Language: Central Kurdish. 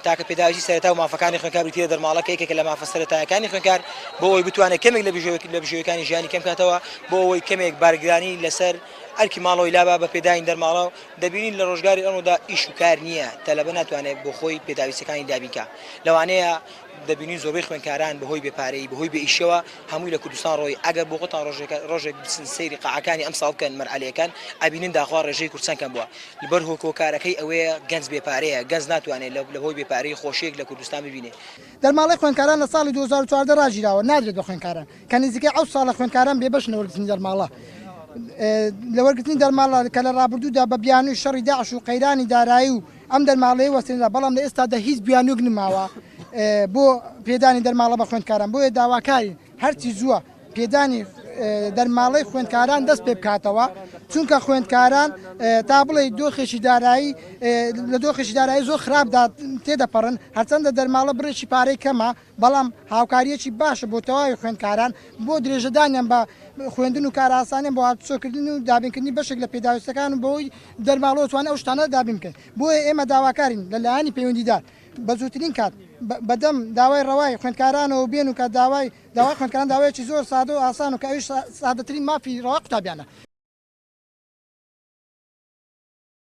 تاکە پێداویستی سەرەتا و مافەکانی خوێنکار بریتە دەرماڵە کە یەکێکە لە مافە سەرەتایەکانی خوێنکار بۆ ئەوەی بتوانێت کەمێک لە بژێوەکانی ژیانی کەم کاتەوە بۆ ئەوەی کەمێک بارگرانی لەسەر ئەرکی ماڵەوەی لابا بە پێداین دەرماڵە و دەبینین لە ڕۆژگاری ئەمەدا ئیش و کار نییە تەلەبە ناتوانێت بۆ خۆی پێداویستەکانی دابیکە لەوانەیە دەبینین زۆربەی خوێنکاران بەهۆی بێپارەی بەهۆی بە ئیشەوە هەمووی لە کوردستان ڕۆی ئەگەر بۆ خۆتان ڕۆژێک سەیری قاعەکانی ئەم ساڵ بکەن مەرحەلەیەکان ئەبینن داخوا ڕێژەی کورسان کەم بووە لەبەر هۆکارەکەی ئەوەیە گەنج بێپارەیە گەنج ناتوانێت لە بەهۆی بێپارەی خۆشیێک لە کوردستان ببینێت دەرماڵەی خوێنکاران لە ساڵی 2014 ڕاگیراوە نادرێت بە خوێنکاران کە نزیکەی 7 ساڵە خوێنکاران بێبەشنە وەرگرتنی دەرماڵە لە وەرگرتنی دەرماڵە کە لە ڕابردوودا بە بیانووی شەڕی داعش و قەیرانی دارایی و ئەم دەرماڵەیە وەستێنرا بەڵام لە ئێستادا هیچ بیانوویەک نماوە بۆ پێدانی دەرماڵە بە خوێندکاران بۆیە داواکاری هەرچی زووە پێدانی دەرماڵەی خوێندکاران دەست پێ بکاتەوە چونکە خوێندکاران تا بڵێ دۆخێکی دارایی لە دۆخێکی دارایی زۆر خراپدا تێدەپەڕن هەرچەندە دەرماڵە بڕێکی پارەی کەمە بەڵام هاوکاریەکی باشە بۆ تەواوی خوێندکاران بۆ درێژەدانیان بە خوێندن و کاراسانیان بۆ هاتوچۆکردن و دابینکردنی بەشێک لە پێداویستەکان و بەوەی دەرماڵەوە توانێت ئەو شتانە دابین بکەن بۆیە ئێمە داواکارین لەلایەنی پەیوەندیدار بە زووترین کات بەدەم داوای ڕەوای خوێندکارانەوە بێن و کە داوای خوێندکاران داوایەکی زۆر سادە و ئاسان و کە ئەویش سادەترین مافی ڕەوا قوتابیانە